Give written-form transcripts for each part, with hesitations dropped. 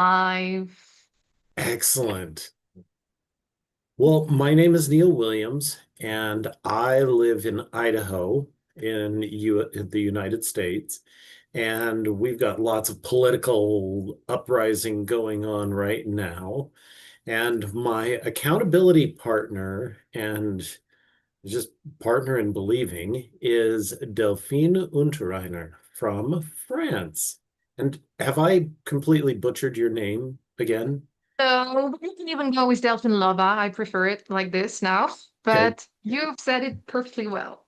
I've Excellent. Well, my name is Neil Williams, and I live in Idaho in the United States. And we've got lots of political uprising going on right now. And my accountability partner and just partner in believing is Delphine Unterreiner from France. And have I completely butchered your name again? so you can even go with Delphine Lova. I prefer it like this now, Okay. but you've said it perfectly well.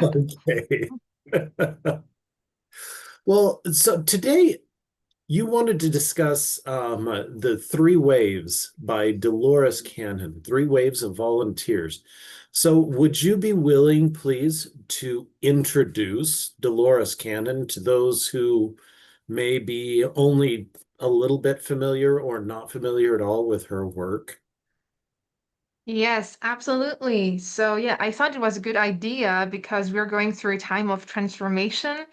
Okay. Well, so today you wanted to discuss the Three Waves by Dolores Cannon, Three Waves of Volunteers. So, would you be willing, please, to introduce Dolores Cannon to those who may be only a little bit familiar or not familiar at all with her work? Yes, absolutely. So yeah, I thought it was a good idea because we're going through a time of transformation.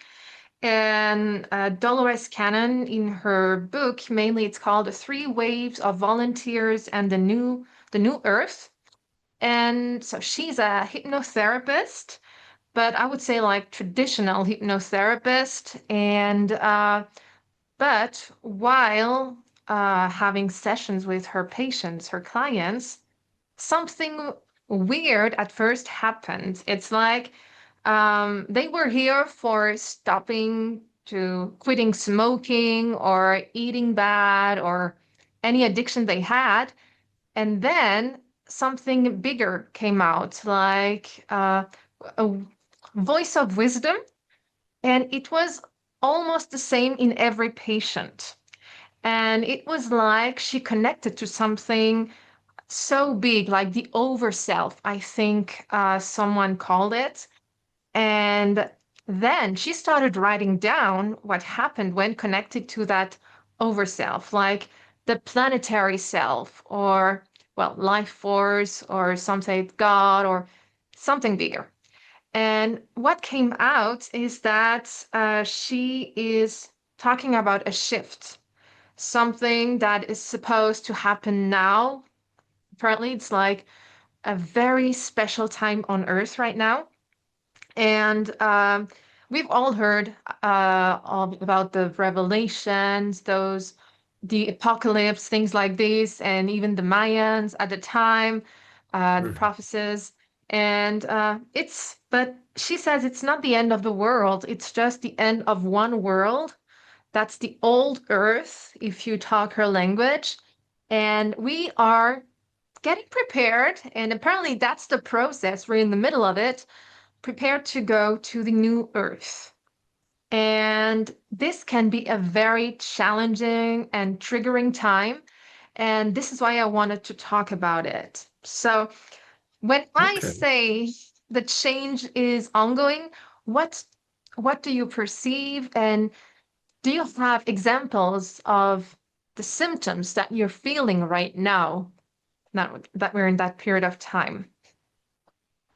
And Dolores Cannon, in her book, mainly it's called "The Three Waves of Volunteers and the New Earth." And so she's a hypnotherapist, but I would say like traditional hypnotherapist. And but while having sessions with her patients, her clients, something weird at first happened. It's like they were here for stopping to quitting smoking or eating bad or any addiction they had. And then something bigger came out, like a voice of wisdom. And it was almost the same in every patient. And it was like she connected to something so big, like the over self, I think someone called it. And then she started writing down what happened when connected to that over self, like the planetary self, or, well, life force, or some say God, or something bigger. And what came out is that she is talking about a shift, something that is supposed to happen now. Apparently, it's like a very special time on Earth right now. And we've all heard about the revelations, the apocalypse, things like this, and even the Mayans at the time, the Mhm. prophecies. And but she says it's not the end of the world, it's just the end of one world. That's the old Earth, if you talk her language. And we are getting prepared. And apparently, that's the process. We're in the middle of it, prepared to go to the new Earth. And this can be a very challenging and triggering time. And this is why I wanted to talk about it. So, when I Okay. say the change is ongoing, what what do you perceive, and do you have examples of the symptoms that you're feeling right now that we're in that period of time?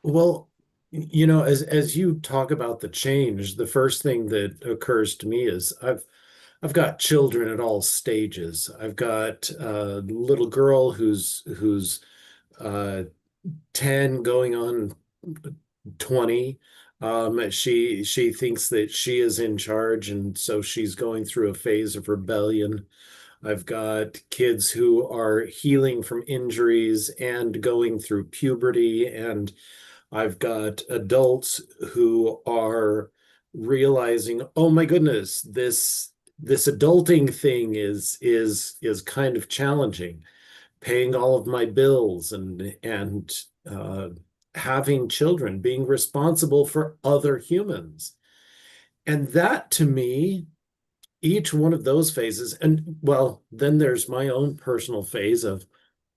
Well, as you talk about the change, the first thing that occurs to me is I've got children at all stages. I've got a little girl who's uh 10 going on 20. She thinks that she is in charge, and so she's going through a phase of rebellion. I've got kids who are healing from injuries and going through puberty, and I've got adults who are realizing, oh my goodness, this adulting thing is kind of challenging. Paying all of my bills and having children, being responsible for other humans. And that to me, each one of those phases, and well, then there's my own personal phase of,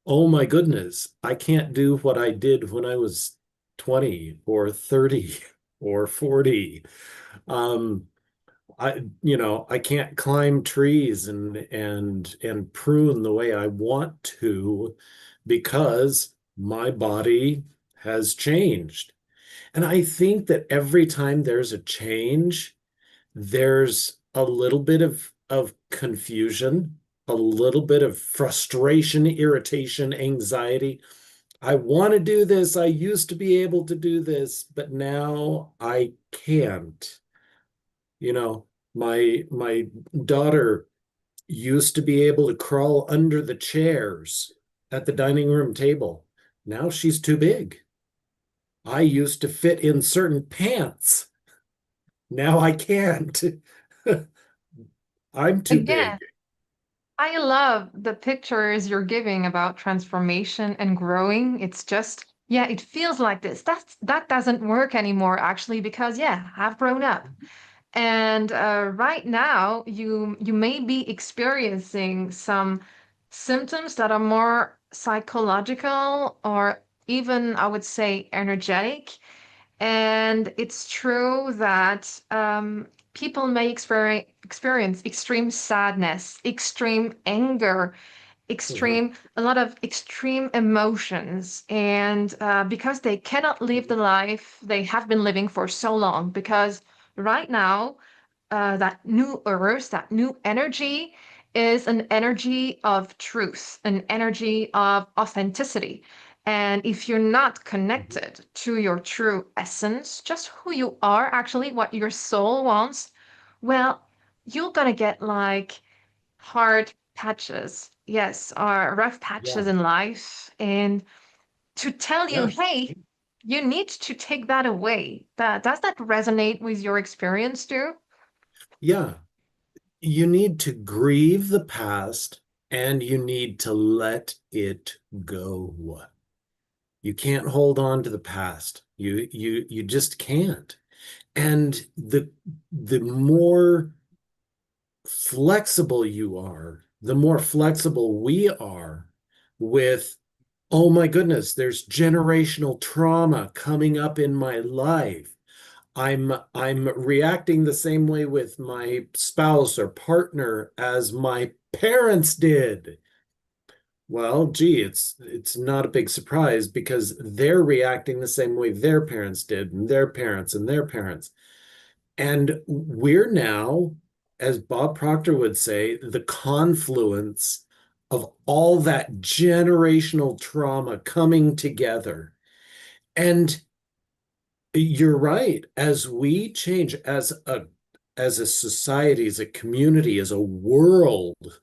oh my goodness, I can't do what I did when I was 20 or 30 or 40. Um, I can't climb trees and prune the way I want to because my body has changed. And I think that every time there's a change, there's a little bit of confusion. a little bit of frustration, irritation, anxiety. I want to do this. I used to be able to do this, but now I can't. You know, my daughter used to be able to crawl under the chairs at the dining room table. Now she's too big. I used to fit in certain pants. Now I can't. I'm too big. Again, I love the pictures you're giving about transformation and growing. It's just, yeah, it feels like this. That doesn't work anymore, actually, because yeah, I've grown up. And right now, you may be experiencing some symptoms that are more psychological or even, I would say, energetic. And it's true that people may experience extreme sadness, extreme anger, Uh-huh. a lot of extreme emotions. And because they cannot live the life they have been living for so long, because right now, that new earth, that new energy is an energy of truth, an energy of authenticity. And if you're not Mhm. connected to your true essence, just who you are, actually, what your soul wants, well, you're gonna get like hard patches, yes, or rough Yeah. patches in life. And to tell you, Yeah. hey, you need to take that away. Does that resonate with your experience too? Yeah. You need to grieve the past and you need to let it go. You can't hold on to the past. You just can't. And the more flexible you are, the more flexible we are with, oh my goodness, there's generational trauma coming up in my life. I'm reacting the same way with my spouse or partner as my parents did. Well, gee, it's not a big surprise because they're reacting the same way their parents did, and their parents and their parents. And we're now, as Bob Proctor would say, the confluence of all that generational trauma coming together. And you're right, as we change as a society, as a community, as a world,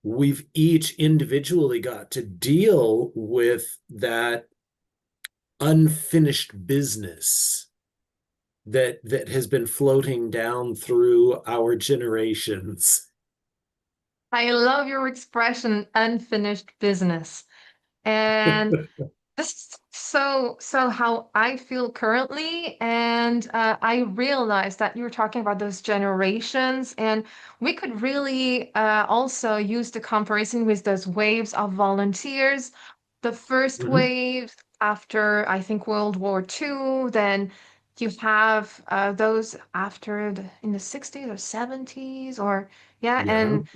we've each individually got to deal with that unfinished business that has been floating down through our generations. I love your expression, unfinished business. And this is so how I feel currently. And I realized that you were talking about those generations, and we could really also use the comparison with those waves of volunteers. The first Mhm. wave after, I think, World War II, then you have those after in the 60s or 70s, or yeah, Yeah. and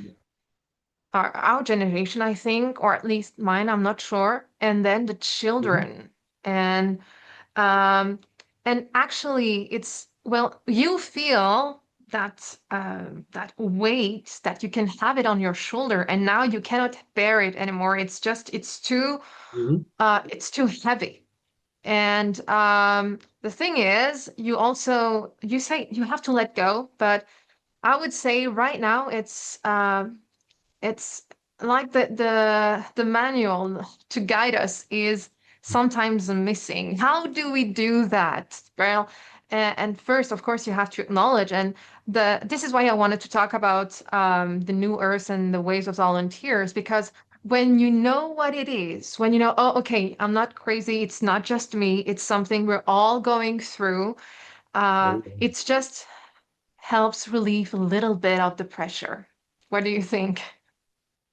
our generation, I think, or at least mine, I'm not sure, and then the Mhm. children. And um and actually it's, well, you feel that that weight, that you can have it on your shoulder, and now you cannot bear it anymore. It's just, Mhm. it's too heavy. And the thing is, you also, you say you have to let go, but I would say right now it's like the manual to guide us is sometimes missing. How do we do that? Well, and first, of course, you have to acknowledge, and this is why I wanted to talk about the new earth and the ways of volunteers, because when you know what it is, when you know, oh, okay, I'm not crazy, it's not just me, it's something we're all going through, Oh, it's just helps relieve a little bit of the pressure. What do you think?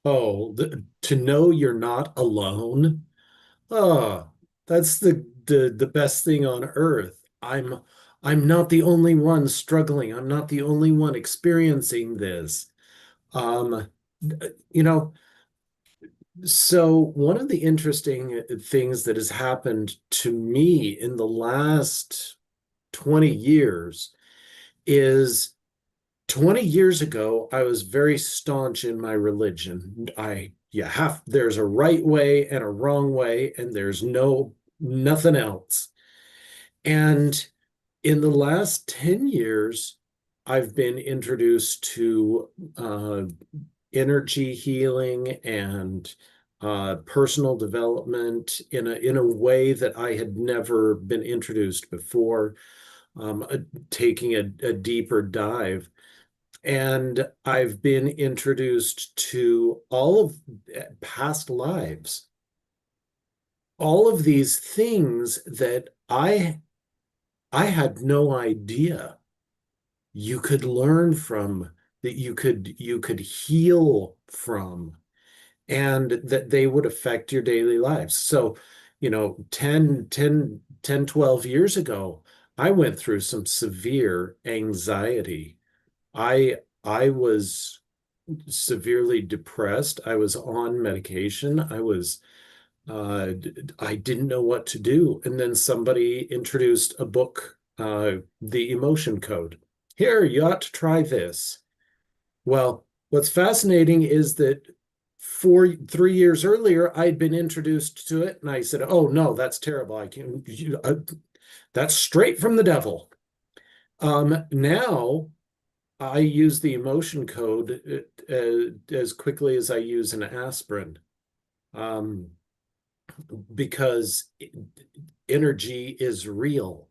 to know you're not alone. Oh, that's the best thing on earth. I'm not the only one struggling. I'm not the only one experiencing this. Um, you know, so one of the interesting things that has happened to me in the last 20 years is 20 years ago, I was very staunch in my religion. There's a right way and a wrong way, and there's nothing else. And in the last 10 years, I've been introduced to energy healing and personal development in a way that I had never been introduced before, taking a deeper dive. And I've been introduced to all of past lives, all of these things that I had no idea you could learn from, that you could heal from, and that they would affect your daily lives. So, 12 years ago, I went through some severe anxiety. I was severely depressed. I was on medication. Uh, I didn't know what to do. And then somebody introduced a book, The Emotion Code. Here, you ought to try this. Well, what's fascinating is that 3 years earlier, I'd been introduced to it, and I said, "Oh no, that's terrible. That's straight from the devil." Now I use the emotion code as quickly as I use an aspirin, um, because energy is real.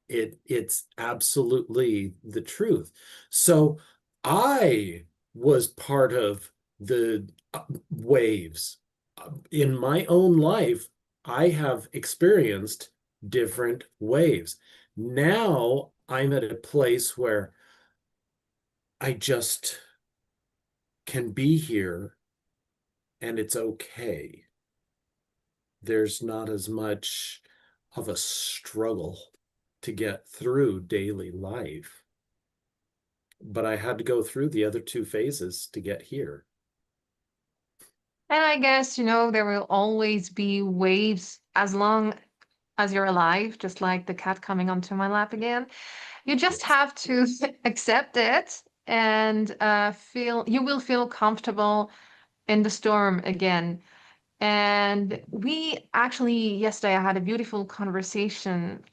It's absolutely the truth. So I was part of the waves. In my own life, I have experienced different waves. Now I'm at a place where I just can be here and it's okay. There's not as much of a struggle to get through daily life. But I had to go through the other two phases to get here. And I guess, there will always be waves as long as you're alive, just like the cat coming onto my lap again. You just Yes. have to accept it and you will feel comfortable in the storm again. And we actually, yesterday, I had a beautiful conversation.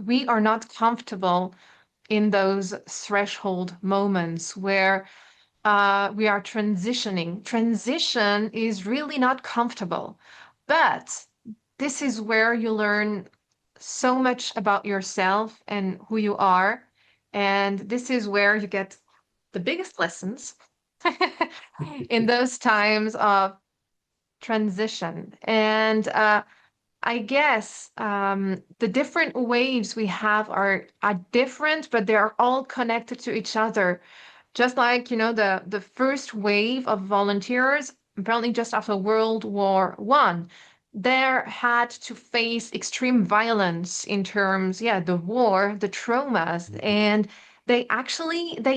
We are not comfortable in those threshold moments where we are transitioning. Transition is really not comfortable, but this is where you learn so much about yourself and who you are. And this is where you get the biggest lessons in those times of transition. And I guess the different waves we have are different, but they are all connected to each other. Just like, the first wave of volunteers, apparently just after World War I, there had to face extreme violence in terms, yeah, the war, the traumas, and they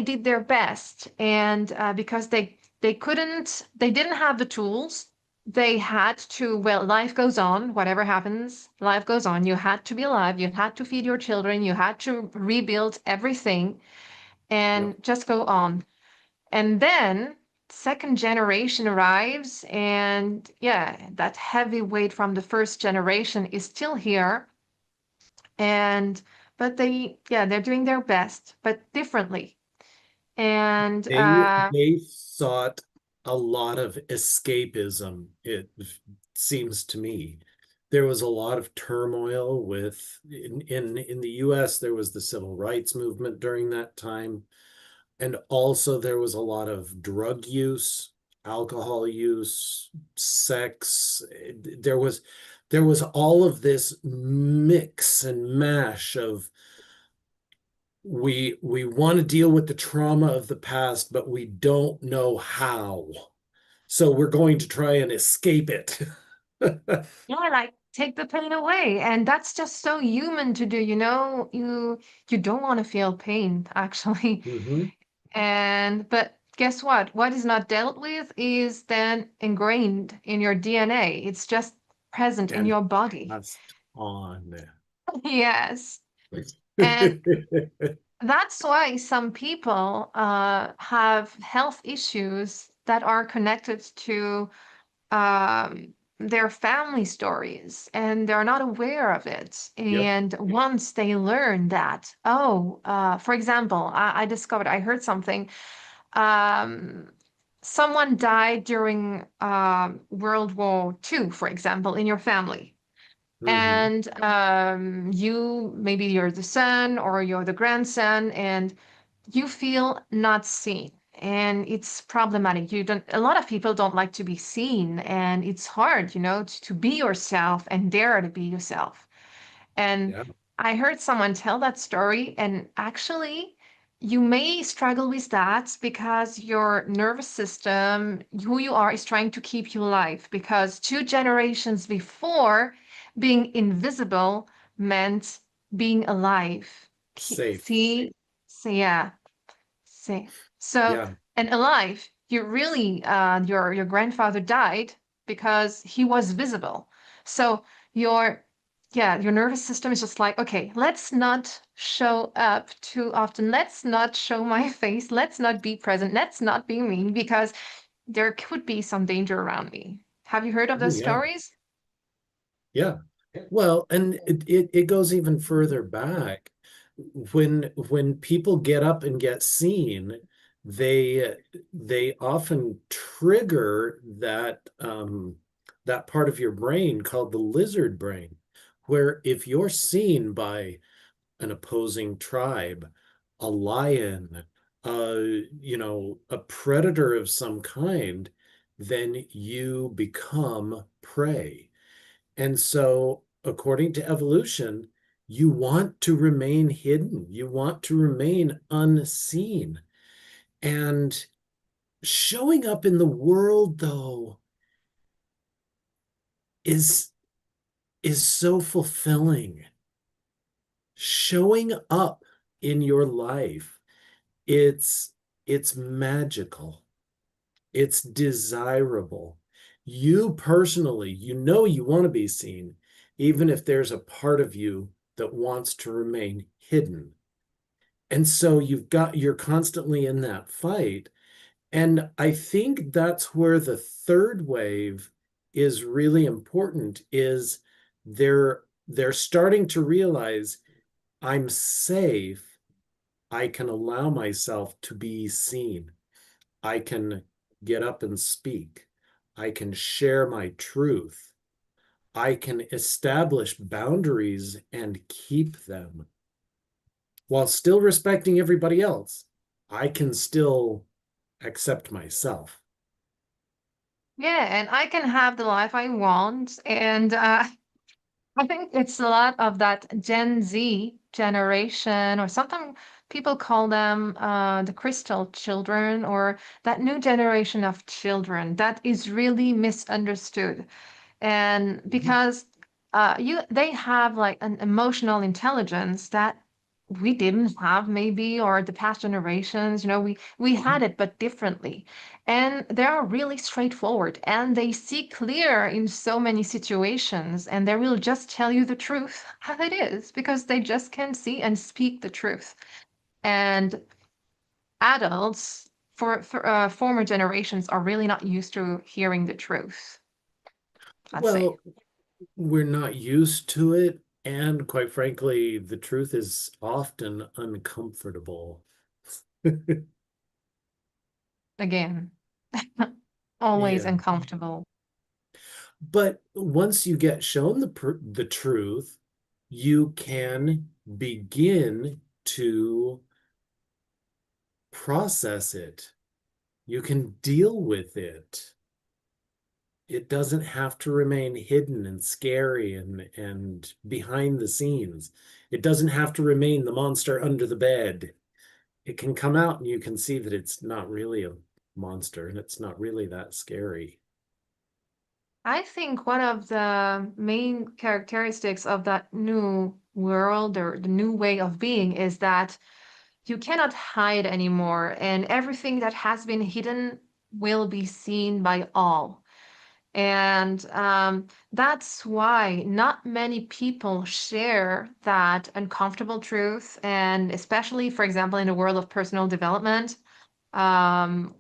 did their best. And because they didn't have the tools, they had to, well, life goes on, whatever happens, life goes on. You had to be alive, you had to feed your children, you had to rebuild everything Yep. and just go on. And then second generation arrives, and yeah, that heavy weight from the first generation is still here. And but they're doing their best, but differently. And They sought a lot of escapism, it seems to me. There was a lot of turmoil in the US, there was the civil rights movement during that time. And also there was a lot of drug use, alcohol use, sex. There was all of this mix and mash of, we want to deal with the trauma of the past, but we don't know how. So we're going to try and escape it. yeah, like take the pain away. And that's just so human to do, you don't want to feel pain, actually. Mhm. And but guess what? What is not dealt with is then ingrained in your DNA. It's just present in And your body. passed on. Yes. And That's why some people have health issues that are connected to their family stories, and they're not aware of it. Yep. And once they learn that, oh, for example, I discovered, I heard something. Um, Someone died during World War II, for example, in your family. Hmm. And you, maybe you're the son or you're the grandson, and you feel not seen. And it's problematic. You don't, a lot of people don't like to be seen, and it's hard, to be yourself and dare to be yourself. And Yeah. I heard someone tell that story, and actually, you may struggle with that because your nervous system, who you are, is trying to keep you alive. Because 2 generations before, being invisible meant being alive. Safe. See? So, yeah. See. So, Yeah. and alive, you really, your grandfather died because he was visible. So your, yeah, your nervous system is just like, okay, let's not show up too often. Let's not show my face. Let's not be present. Let's not be mean because there could be some danger around me. Have you heard of Oh, those yeah. stories? Yeah. Well, and it goes even further back. When people get up and get seen, they often trigger that part of your brain called the lizard brain, where if you're seen by an opposing tribe, a lion, a predator of some kind, then you become prey. And so, according to evolution, you want to remain hidden, you want to remain unseen. And showing up in the world, though, is is so fulfilling. Showing up in your life, it's it's magical. It's desirable. You personally, you want to be seen, even if there's a part of you that wants to remain hidden. And so you're constantly in that fight. And I think that's where the third wave is really important, is they're starting to realize I'm safe. I can allow myself to be seen. I can get up and speak. I can share my truth. I can establish boundaries and keep them while still respecting everybody else. I can still accept myself. Yeah, and I can have the life I want. And I think it's a lot of that Gen Z generation, or sometimes people call them the crystal children, or that new generation of children that is really misunderstood. And Mhm. because they have like an emotional intelligence that we didn't have maybe, or the past generations, we had it but differently. And they are really straightforward, and they see clear in so many situations, and they will just tell you the truth how it is because they just can see and speak the truth. And adults for former generations are really not used to hearing the truth, I'd say. Well, we're not used to it. And quite frankly, the truth is often uncomfortable. Again, always Yeah. uncomfortable. But once you get shown the truth, you can begin to process it. You can deal with it. It doesn't have to remain hidden and scary and behind the scenes. It doesn't have to remain the monster under the bed. It can come out and you can see that it's not really a monster and it's not really that scary. I think one of the main characteristics of that new world or the new way of being is that you cannot hide anymore, and everything that has been hidden will be seen by all. And that's why not many people share that uncomfortable truth. And especially, for example, in the world of personal development, um,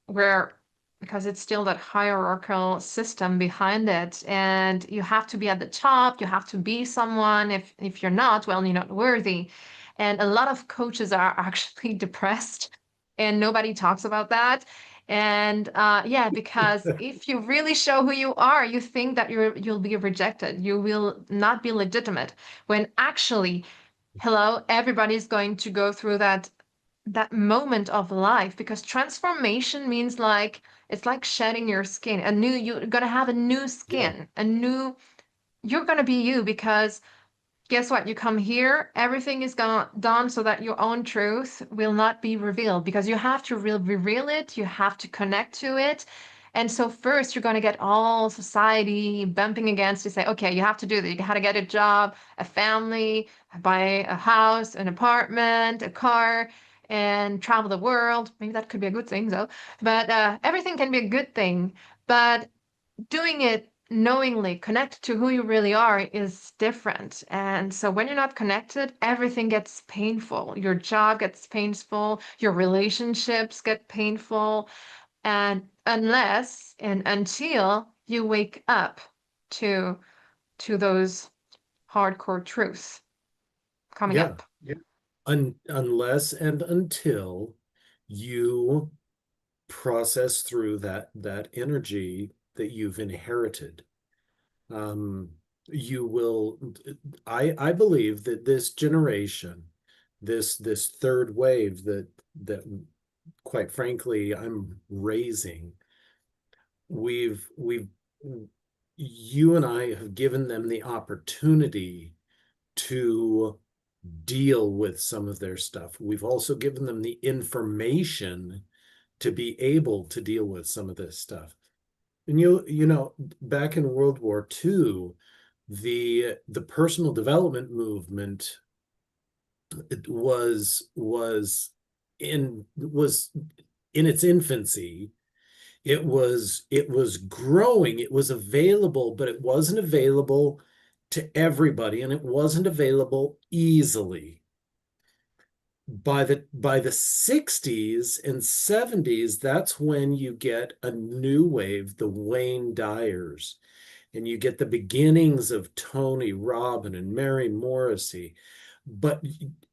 where because it's still that hierarchical system behind it, and you have to be at the top, you have to be someone. If you're not, well, you're not worthy. And a lot of coaches are actually depressed, and nobody talks about that. And yeah, because if you really show who you are, you think that you'll be rejected, you will not be legitimate, when actually, hello, everybody's going to go through that moment of life, because transformation means like it's like shedding your skin. A new You're gonna have a new Yeah. skin, a new you're gonna be you, because guess what? You come here, everything is gone done so that your own truth will not be revealed, because you have to reveal it, you have to connect to it. And so first you're going to get all society bumping against to say, okay, you have to do that. You got to get a job, a family, buy a house, an apartment, a car, and travel the world. Maybe that could be a good thing though. But everything can be a good thing. But doing it knowingly, connected to who you really are, is different. And so when you're not connected, everything gets painful. Your job gets painful, your relationships get painful. And unless and until you wake up to those hardcore truths coming Yeah. up. Yeah. Unless and until you process through that energy that you've inherited, um, you will. I believe that this generation, this third wave that quite frankly I'm raising, we've you and I have given them the opportunity to deal with some of their stuff. We've also given them the information to be able to deal with some of this stuff. And back in World War II, the personal development movement, it was in its infancy. It was growing, it was available, but it wasn't available to everybody, and it wasn't available easily. By the 60s and 70s, that's when you get a new wave, the Wayne Dyers, and you get the beginnings of Tony Robbins and Mary Morrissey. But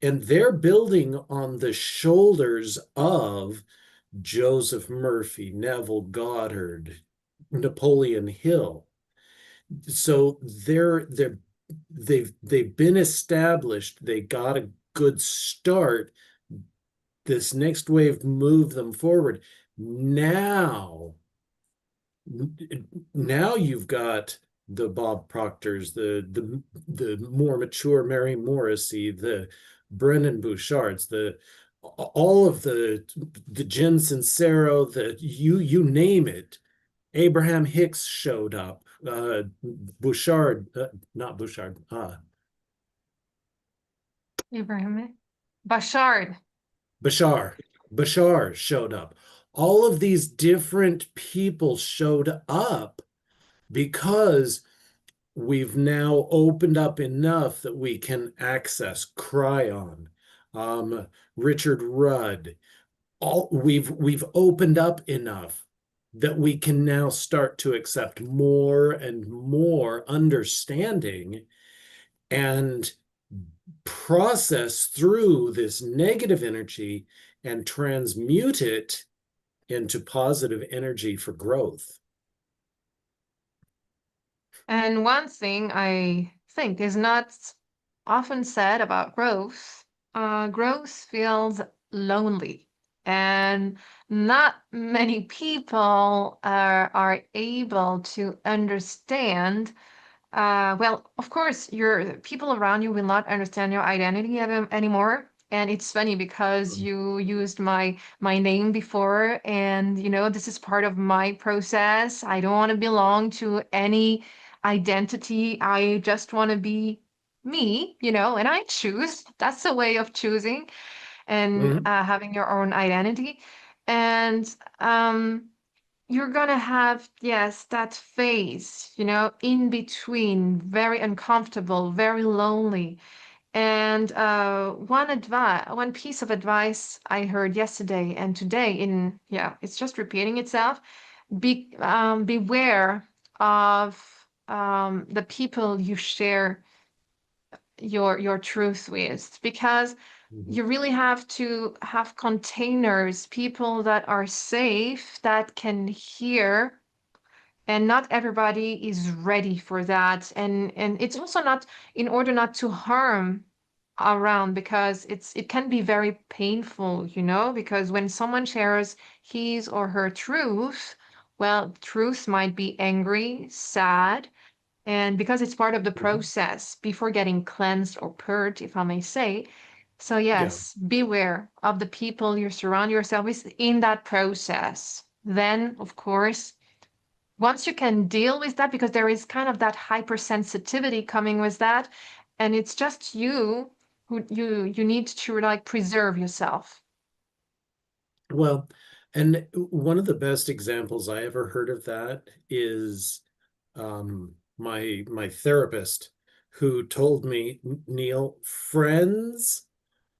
and they're building on the shoulders of Joseph Murphy, Neville Goddard, Napoleon Hill. So they've been established. They got a good start. This next wave moved them forward. Now, now you've got the Bob Proctors, the more mature Mary Morrissey, the Brennan Bouchards, the all of the Jen Sincero, you name it. Abraham Hicks showed up. Bouchard, not Bouchard, Abraham Bashard. Bashar. Bashar showed up. All of these different people showed up because we've now opened up enough that we can access Cryon, Richard Rudd. We've opened up enough that we can now start to accept more and more understanding and process through this negative energy and transmute it into positive energy for growth. And one thing I think is not often said about growth, growth feels lonely. And not many people are able to understand. Well, of course, your people around you will not understand your identity anymore. And it's funny because you used my name before, and this is part of my process. I don't want to belong to any identity. I just want to be me, and I choose. That's a way of choosing and Mhm. having your own identity. And you're gonna have, yes, that phase, in between, very uncomfortable, very lonely. And one piece of advice I heard yesterday and today yeah, it's just repeating itself. Beware of the people you share your truth with, because Mhm. you really have to have containers, people that are safe, that can hear, and not everybody is ready for that. And it's also not, in order not to harm around, because it can be very painful, because when someone shares his or her truth, well, truth might be angry, sad, and because it's part of the Mhm. process before getting cleansed or purged, if I may say. So Yeah. yes, beware of the people you surround yourself with in that process. Then, of course, once you can deal with that, because there is kind of that hypersensitivity coming with that, and it's just you who you need to like preserve yourself. Well, and one of the best examples I ever heard of that is my therapist who told me, Neil, friends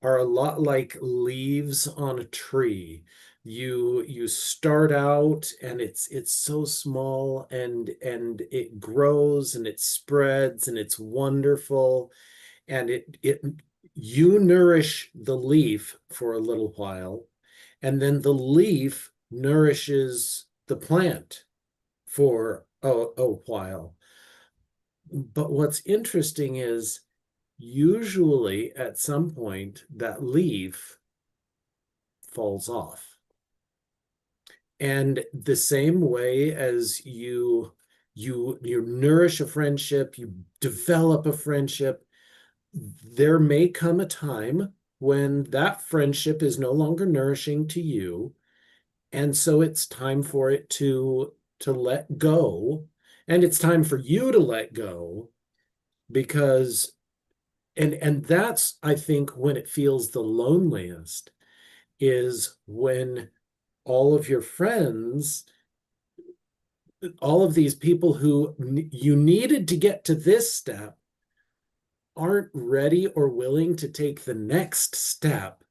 are a lot like leaves on a tree. You start out and it's so small and it grows and it spreads and it's wonderful and it you nourish the leaf for a little while and then the leaf nourishes the plant for a while. But what's interesting is usually at some point that leaf falls off. And the same way as you nourish a friendship, you develop a friendship, there may come a time when that friendship is no longer nourishing to you, and so it's time for it to let go, and it's time for you to let go because and that's I think when it feels the loneliest is when all of your friends, all of these people who you needed to get to this step aren't ready or willing to take the next step.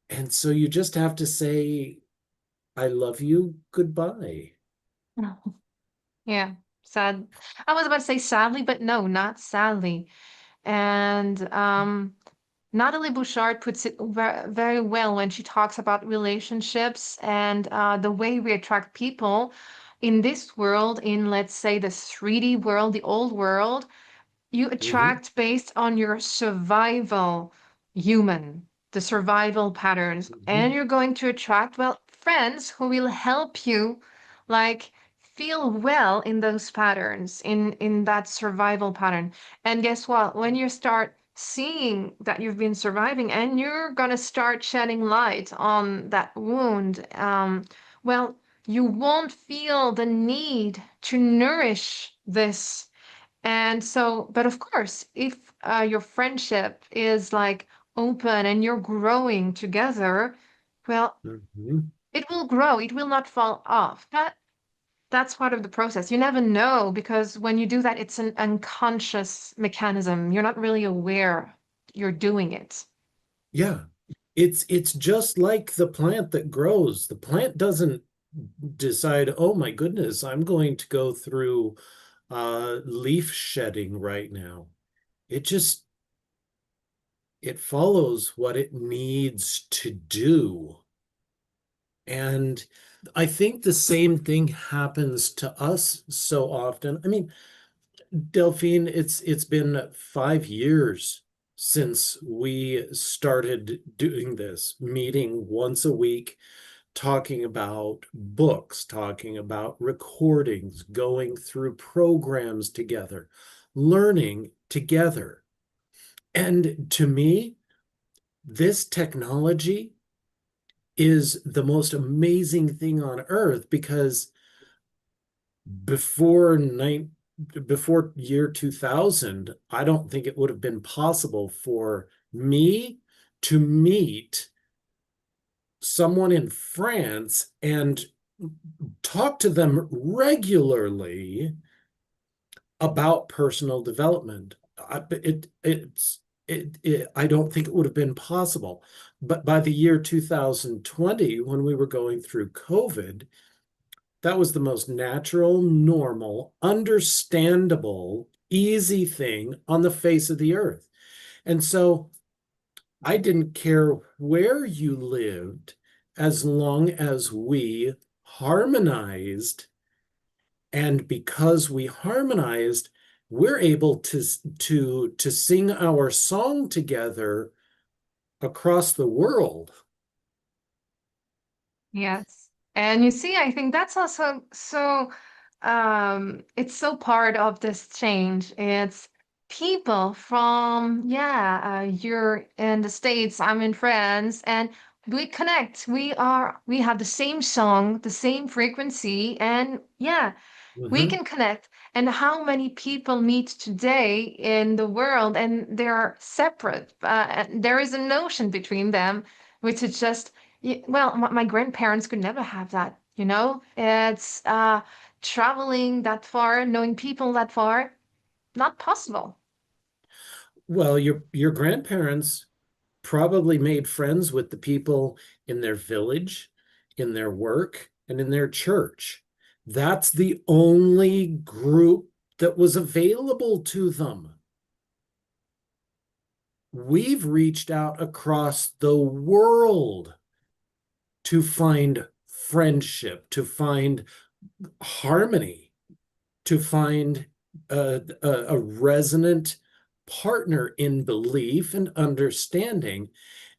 And so you just have to say, I love you, goodbye. Yeah, sad. I was about to say sadly, but no, not sadly. And Natalie Bouchard puts it very well when she talks about relationships and the way we attract people in this world, in let's say the 3D world, the old world. You Mhm. attract based on your survival human, the survival patterns, and Mhm. you're going to attract, well, friends who will help you like feel well in those patterns, in that survival pattern. And guess what? When you start seeing that you've been surviving and you're going to start shedding light on that wound, well, you won't feel the need to nourish this. And so, but of course, if your friendship is like open and you're growing together, well, Mhm. it will grow. It will not fall off. That's part of the process. You never know, because when you do that, it's an unconscious mechanism. You're not really aware you're doing it. Yeah. It's just like the plant that grows. The plant doesn't decide, oh my goodness, I'm going to go through leaf shedding right now. It just it follows what it needs to do. And I think the same thing happens to us so often. I mean, Delphine, it's been 5 years since we started doing this, meeting once a week, talking about books, talking about recordings, going through programs together, learning together. And to me, this technology is the most amazing thing on earth because before nine, before year 2000, I don't think it would have been possible for me to meet someone in France and talk to them regularly about personal development. I don't think it would have been possible. But by the year 2020, when we were going through COVID, that was the most natural, normal, understandable, easy thing on the face of the earth. And so I didn't care where you lived as long as we harmonized. And because we harmonized, we're able to sing our song together across the world. Yes. And you see, I think that's also so it's so part of this change. It's people from you're in the States, I'm in France, and we connect. We have the same song, the same frequency, and yeah, we Mhm. can connect. And how many people meet today in the world and they're separate? And there is an ocean between them, which is just, well, my grandparents could never have that, you know? It's traveling that far, knowing people that far, not possible. Well, your grandparents probably made friends with the people in their village, in their work, and in their church. That's the only group that was available to them. We've reached out across the world to find friendship, to find harmony, to find a resonant partner in belief and understanding.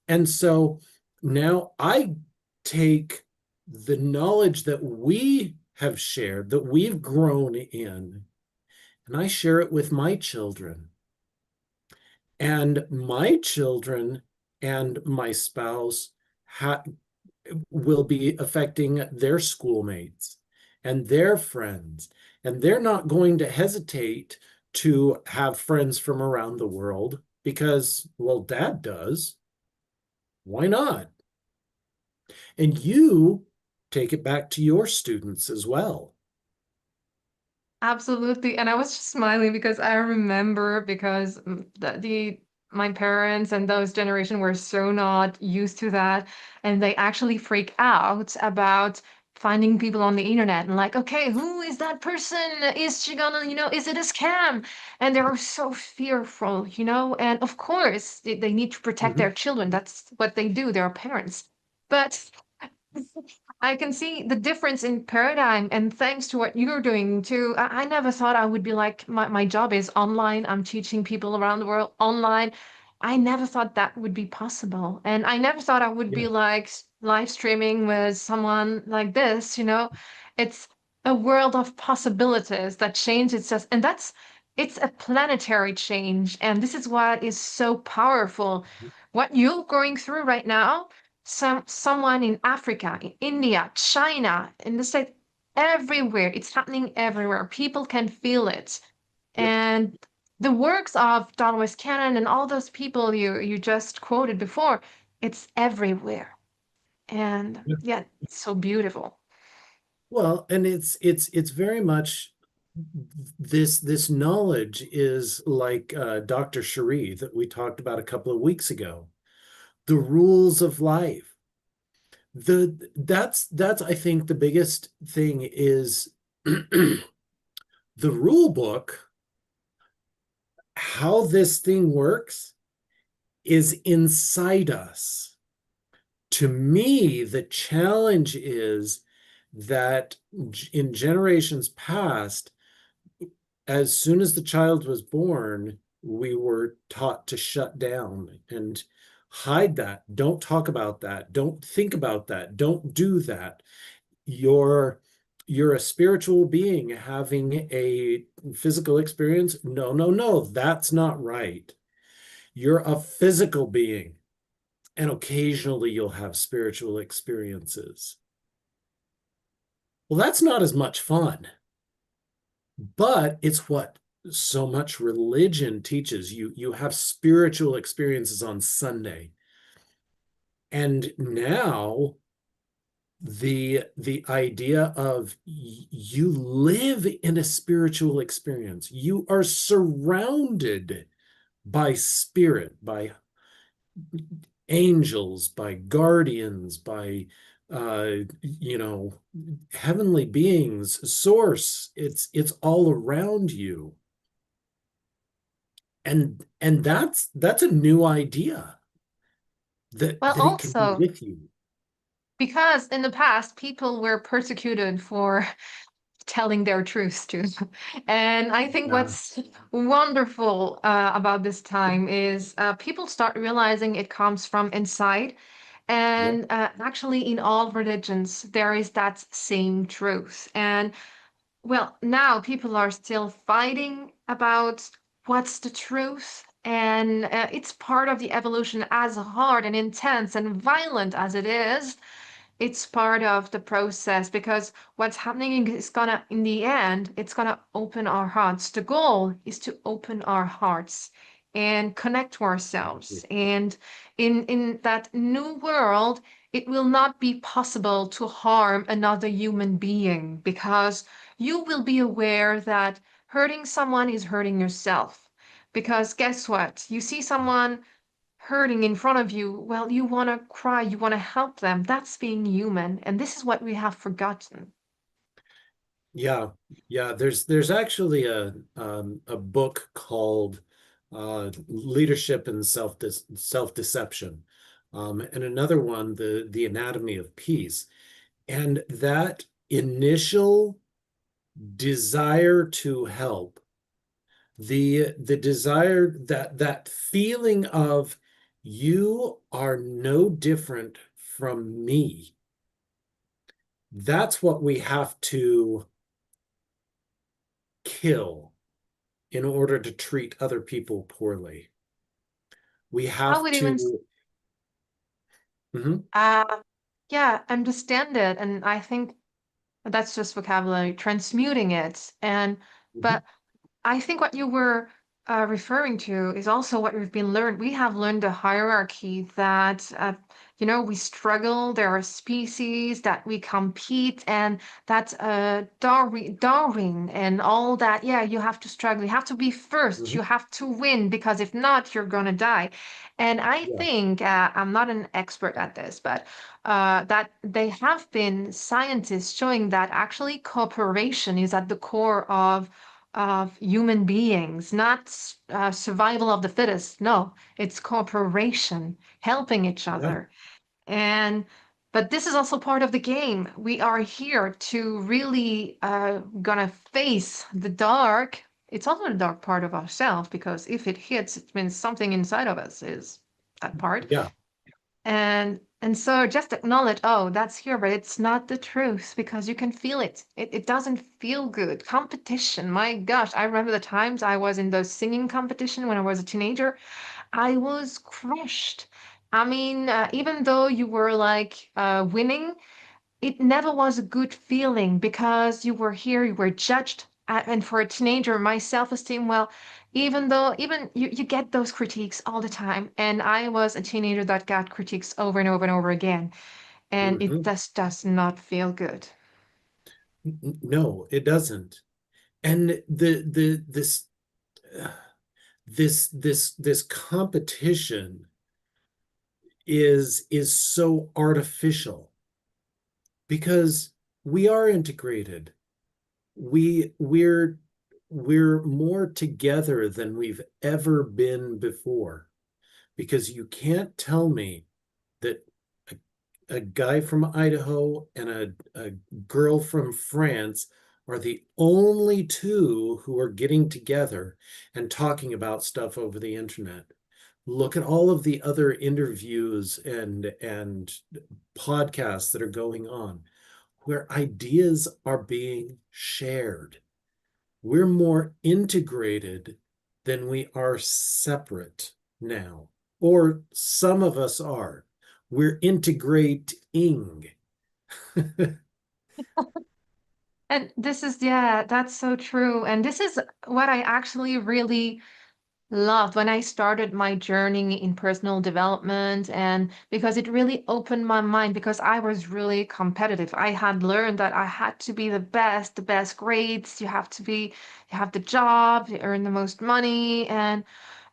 And so now I take the knowledge that we have shared, that we've grown in, and I share it with my children. And my children and my spouse ha will be affecting their schoolmates and their friends. And they're not going to hesitate to have friends from around the world because, well, dad does. Why not? And you take it back to your students as well. Absolutely. And I was just smiling because I remember because my parents and those generation were so not used to that. And they actually freak out about finding people on the internet and like, okay, who is that person? Is she gonna, is it a scam? And they're so fearful, and of course they need to protect their Mhm. children. That's what they do. They're parents. But I can see the difference in paradigm, and thanks to what you're doing too. I never thought I would be like, my job is online. I'm teaching people around the world online. I never thought that would be possible. And I never thought I would be Yeah. like live streaming with someone like this, It's a world of possibilities that change itself. And it's a planetary change. And this is what is so powerful. What you're going through right now, someone in Africa, in India, China, in the States, everywhere. It's happening everywhere. People can feel it. Yep. And the works of Dolores Cannon and all those people you just quoted before, it's everywhere. And Yeah. yeah, it's so beautiful. Well, and it's very much this knowledge is like Dr. Cherie that we talked about a couple of weeks ago. The rules of life. That's I think the biggest thing is the rule book, how this thing works is inside us. To me, the challenge is that in generations past, as soon as the child was born, we were taught to shut down and hide that. Don't talk about that. Don't think about that. Don't do that. You're you're a spiritual being having a physical experience. No, no, no, that's not right. You're a physical being, and occasionally you'll have spiritual experiences. Well, that's not as much fun, but it's what so much religion teaches. You have spiritual experiences on Sunday. And now the idea of you live in a spiritual experience. You are surrounded by spirit, by angels, by guardians, by you know, heavenly beings, source. It's all around you. And that's a new idea that Well, it can be also with you. because in the past people were persecuted for telling their truths to. And I think Yeah, what's wonderful about this time is people start realizing it comes from inside. yeah, And actually, in all religions, there is that same truth. And well, now people are still fighting about what's the truth. And it's part of the evolution, as hard and intense and violent as it is. It's part of the process because what's happening is gonna, in the end, it's gonna open our hearts. The goal is to open our hearts and connect to ourselves. And in that new world, it will not be possible to harm another human being because you will be aware that hurting someone is hurting yourself. Because guess what? You see someone hurting in front of you, well, you want to cry, you want to help them. That's being human. And this is what we have forgotten. yeah, yeah. There's actually a book called Leadership and Self Deception, and another one, the Anatomy of Peace. And that initial desire to help, the desire, that feeling of you are no different from me, that's what we have to kill in order to treat other people poorly. We I have would even, to. Mhm, uh, yeah, understand it. And I think that's just vocabulary, transmuting it. And, mhm, but I think what you were referring to is also what we've been learned. We have learned a hierarchy that, we struggle. There are species that we compete, and that's Darwin and all that. Yeah, you have to struggle. You have to be first. mhm. You have to win because if not, you're gonna die. And I Yeah, think I'm not an expert at this, but that they have been scientists showing that actually cooperation is at the core of human beings, not survival of the fittest. No, it's cooperation, helping each yeah, other. And but this is also part of the game. We are here to really gonna face the dark. It's also the dark part of ourselves because if it hits, it means something inside of us is that part. yeah, And so just acknowledge, oh, that's here, but it's not the truth because you can feel it. It doesn't feel good. Competition, my gosh, I remember the times I was in those singing competition when I was a teenager. I was crushed. I mean, even though you were like winning, it never was a good feeling because you were here, you were judged. And for a teenager, my self-esteem, well, even though even you get those critiques all the time. And I was a teenager that got critiques over and over and over again. And it mhm. just does not feel good. No, it doesn't. And the uh, this competition is so artificial because we are integrated. We're more together than we've ever been before, because you can't tell me that a guy from Idaho and a girl from France are the only two who are getting together and talking about stuff over the internet. Look at all of the other interviews and podcasts that are going on where ideas are being shared. We're more integrated than we are separate now, or some of us are. We're integrating. And this is, yeah, that's so true. And this is what I actually really Loved when I started my journey in personal development, and because it really opened my mind because I was really competitive. I had learned that I had to be the best grades, you have the job, you earn the most money, and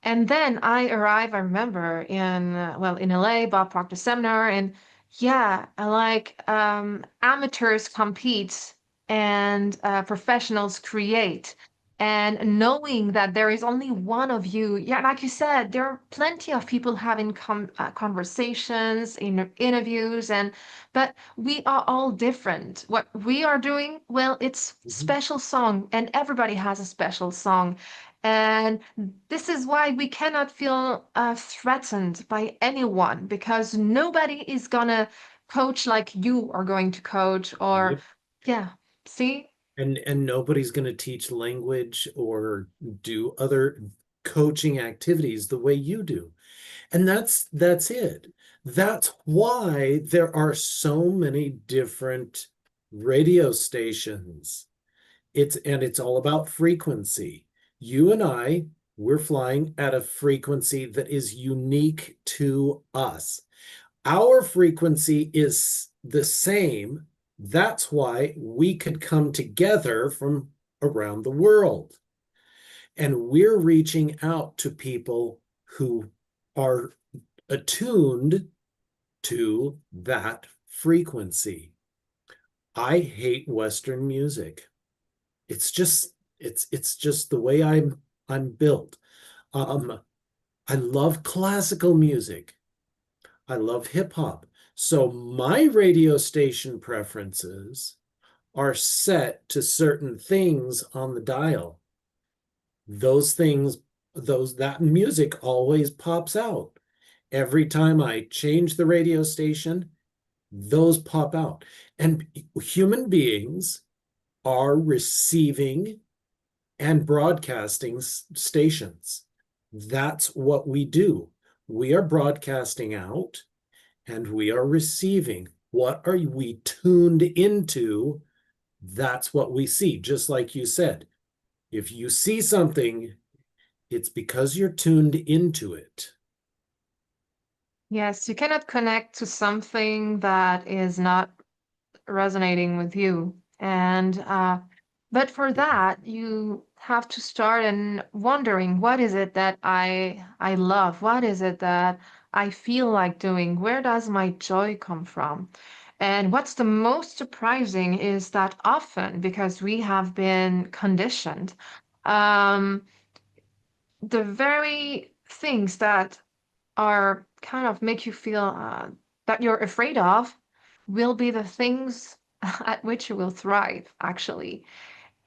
then I arrived, I remember in well in LA, Bob Proctor seminar, and yeah, I like amateurs compete and professionals create. And knowing that there is only one of you, yeah, like you said, there are plenty of people having conversations, interviews, and but we are all different. What we are doing, well, it's Mhm. special song, and everybody has a special song. And this is why we cannot feel threatened by anyone because nobody is gonna coach like you are going to coach, or Yep. yeah, see? And nobody's going to teach language or do other coaching activities the way you do. And that's it. That's why there are so many different radio stations. It's all about frequency. You and I, we're flying at a frequency that is unique to us. Our frequency is the same. That's why we could come together from around the world. And we're reaching out to people who are attuned to that frequency. I hate Western music. It's just the way I'm built. Um, I love classical music. I love hip hop. So my radio station preferences are set to certain things on the dial. Those things, those that music always pops out. Every time I change the radio station, those pop out. And human beings are receiving and broadcasting stations. That's what we do. We are broadcasting out and we are receiving. What are we tuned into? That's what we see. Just like you said, if you see something, it's because you're tuned into it. Yes, you cannot connect to something that is not resonating with you. And but for that, you have to start and wondering what is it that I love? What is it that I feel like doing? Where does my joy come from? And what's the most surprising is that often, because we have been conditioned, um, the very things that are kind of make you feel that you're afraid of will be the things at which you will thrive, actually.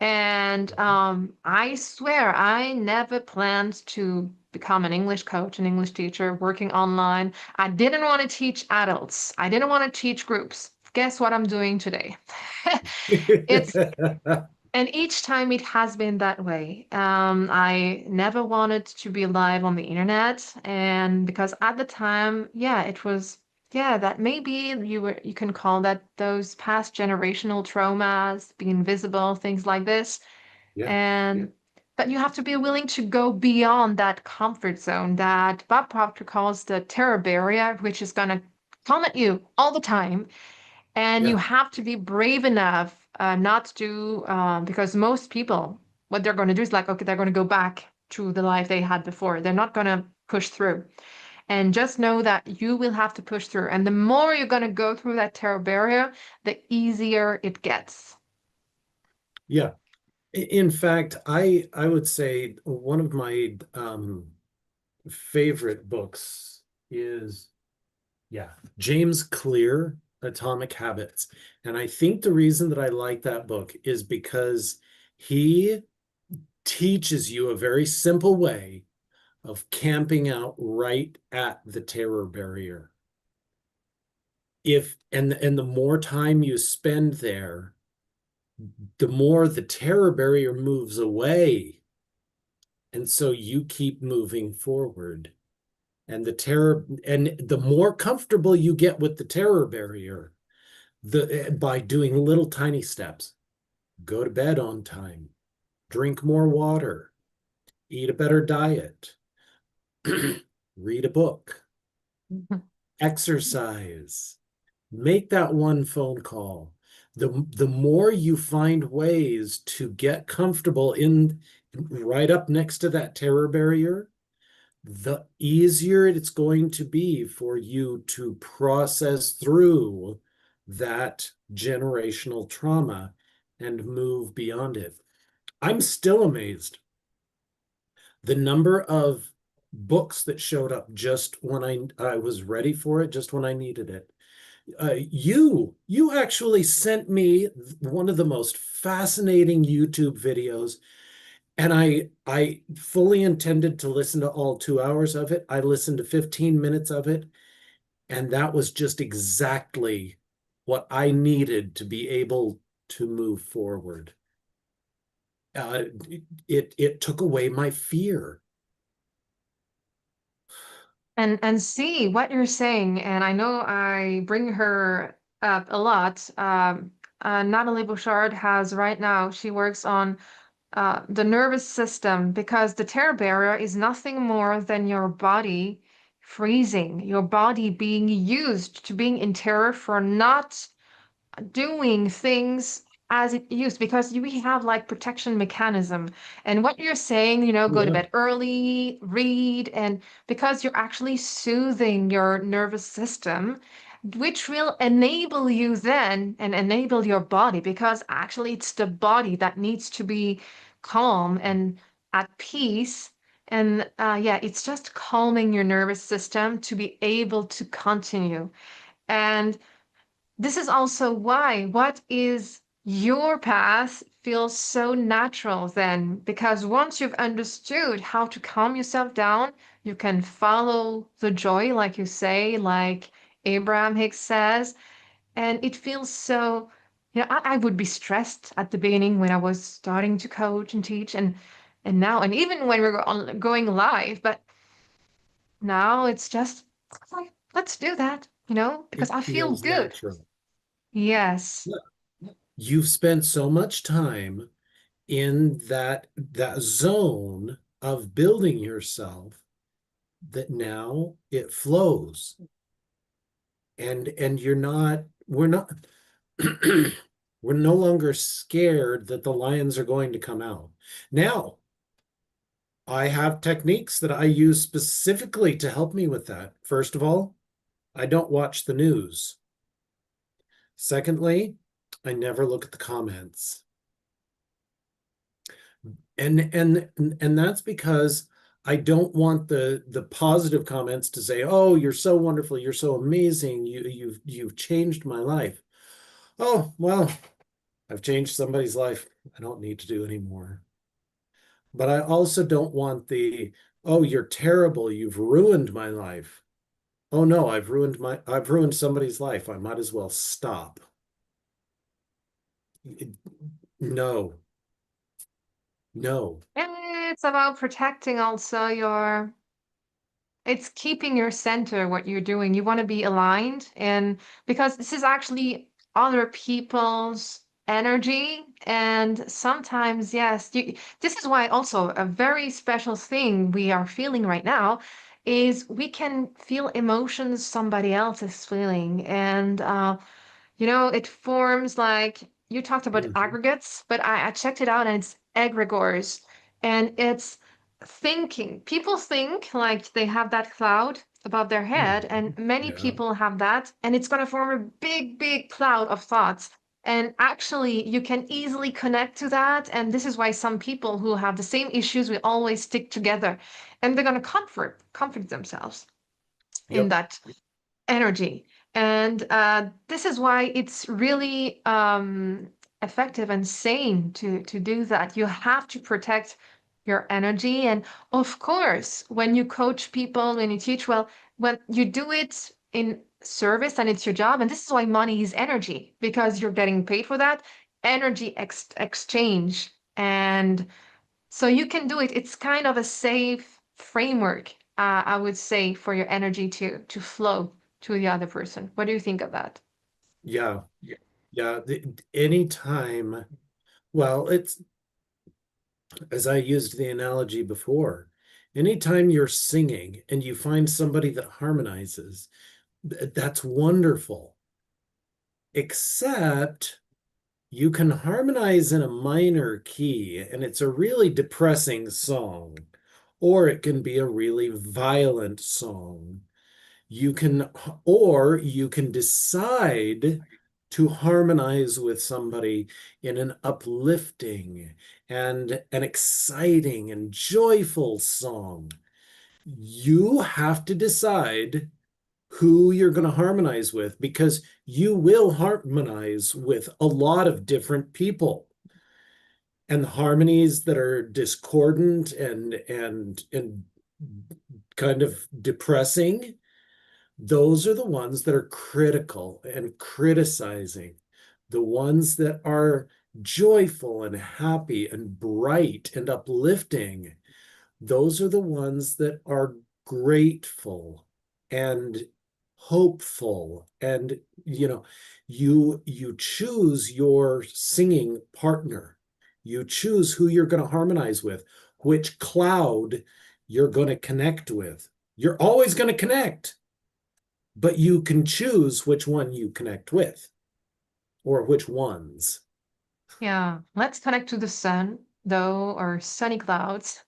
And I swear, I never planned to become an English coach, an English teacher, working online. I didn't want to teach adults. I didn't want to teach groups. Guess what I'm doing today? It's and each time it has been that way. I never wanted to be live on the internet, and because at the time, yeah, it was, yeah, that maybe you can call that those past generational traumas, being invisible, things like this. Yeah, And but you have to be willing to go beyond that comfort zone that Bob Proctor calls the terror barrier, which is gonna come at you all the time, and you yeah, have to be brave enough not to, because most people, what they're going to do is like, okay, they're going to go back to the life they had before. They're not going to push through. And just know that you will have to push through. And the more you're going to go through that terror barrier, the easier it gets. yeah. In fact, I would say one of my favorite books is, yeah, James Clear, Atomic Habits. And I think the reason that I like that book is because he teaches you a very simple way of camping out right at the terror barrier. If and the more time you spend there, the more the terror barrier moves away. And so you keep moving forward. And the more comfortable you get with the terror barrier, by doing little tiny steps, go to bed on time, drink more water, eat a better diet, read a book, exercise, make that one phone call. The more you find ways to get comfortable in right up next to that terror barrier, the easier it's going to be for you to process through that generational trauma and move beyond it. I'm still amazed the number of books that showed up just when I was ready for it, just when I needed it. You actually sent me one of the most fascinating YouTube videos, and I fully intended to listen to all 2 hours of it. I listened to 15 minutes of it, and that was just exactly what I needed to be able to move forward. Uh, it took away my fear. And see what you're saying. And I know I bring her up a lot. Natalie Bouchard has right now, she works on the nervous system because the terror barrier is nothing more than your body freezing, your body being used to being in terror for not doing things as it used because we have like protection mechanism. And what you're saying, go to Yeah. bed early, read, and because you're actually soothing your nervous system, which will enable you then and enable your body because actually it's the body that needs to be calm and at peace. And yeah, it's just calming your nervous system to be able to continue. And this is also why what is your path feels so natural then, because once you've understood how to calm yourself down, you can follow the joy, like you say, like Abraham Hicks says, and it feels so, I would be stressed at the beginning when I was starting to coach and teach, and now, and even when we're going live, but now it's just like, let's do that, because It I feel feels good. natural. Yes. You've spent so much time in that zone of building yourself that now it flows, and we're not we're no longer scared that the lions are going to come out. Now, I have techniques that I use specifically to help me with that. First of all, I don't watch the news. Secondly, I never look at the comments. And that's because I don't want the positive comments to say, "Oh, you're so wonderful, you're so amazing, you've changed my life." Oh, well, I've changed somebody's life. I don't need to do anymore. But I also don't want the, "Oh, you're terrible, you've ruined my life." Oh no, I've ruined somebody's life. I might as well stop. No, no. And it's about protecting also it's keeping your center, what you're doing. You want to be aligned, and because this is actually other people's energy. And sometimes, yes, this is why also a very special thing we are feeling right now is we can feel emotions somebody else is feeling. And it forms like you talked about Mhm. aggregates, but I checked it out and it's egregores. And it's thinking. People think like they have that cloud above their head, Mhm. and many Yeah. people have that, and it's going to form a big, big cloud of thoughts. And actually, you can easily connect to that. And this is why some people who have the same issues will always stick together, and they're going to comfort themselves in Yep. that energy. And this is why it's really effective and sane to do that. You have to protect your energy. And of course, when you coach people, when you teach, well, when you do it in service and it's your job, and this is why money is energy, because you're getting paid for that energy exchange. And so you can do it. It's kind of a safe framework, I would say, for your energy to flow to the other person. What do you think of that? Yeah. Yeah. Anytime, well, as I used the analogy before, anytime you're singing and you find somebody that harmonizes, that's wonderful. Except you can harmonize in a minor key and it's a really depressing song, or it can be a really violent song. You can, or you can decide to harmonize with somebody in an uplifting and an exciting and joyful song. You have to decide who you're going to harmonize with because you will harmonize with a lot of different people. And the harmonies that are discordant and kind of depressing, those are the ones that are critical and criticizing. The ones that are joyful and happy and bright and uplifting, those are the ones that are grateful and hopeful. And you choose your singing partner. You choose who you're going to harmonize with, which cloud you're going to connect with. You're always going to connect, but you can choose which one you connect with or which ones. Yeah, let's connect to the sun, though, or sunny clouds.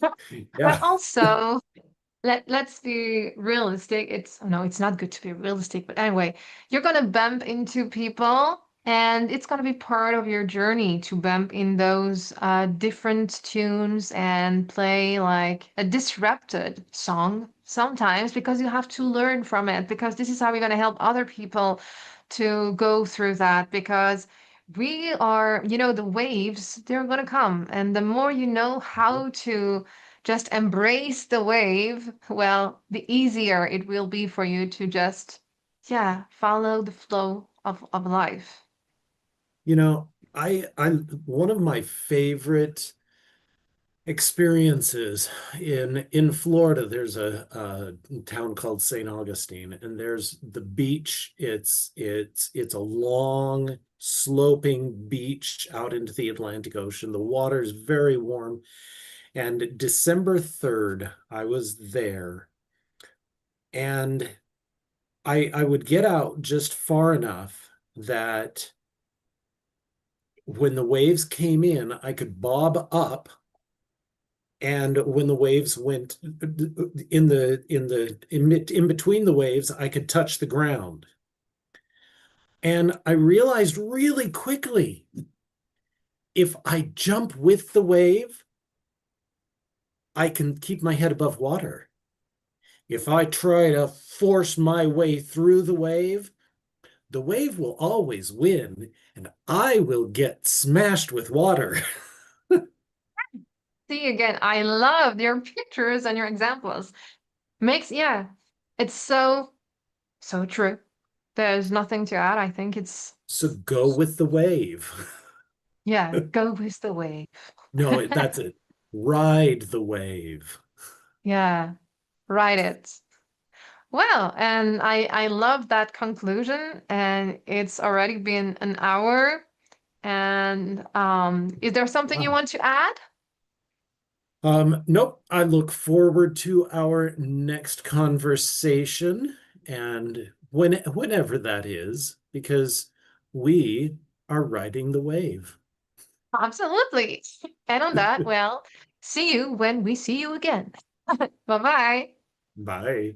But Yeah. also, let's be realistic. It's no, it's not good to be realistic, but anyway, you're gonna bump into people, and it's gonna be part of your journey to bump in those different tunes and play like a disrupted song sometimes because you have to learn from it, because this is how we're gonna help other people to go through that, because we are, the waves, they're gonna come, and the more you know how to just embrace the wave, well, the easier it will be for you to just, yeah, follow the flow of life. I one of my favorite experiences in Florida, there's a town called St. Augustine, and there's the beach. It's a long sloping beach out into the Atlantic Ocean. The water's very warm. And December 3rd, I was there, and I would get out just far enough that when the waves came in, I could bob up, and when the waves went in between the waves, I could touch the ground. And I realized really quickly, if I jump with the wave, I can keep my head above water. If I try to force my way through the wave will always win, and I will get smashed with water. See, again, I love your pictures and your examples. Yeah, it's so true. There's nothing to add. I think it's, So go with the wave. yeah, go with the wave. No, that's it. Ride the wave. Yeah, write it. Well, and I love that conclusion, and it's already been an hour. And is there something you Wow. want to add? Nope. I look forward to our next conversation and whenever that is, because we are riding the wave. Absolutely. And on that, well, see you when we see you again. Bye bye. Bye.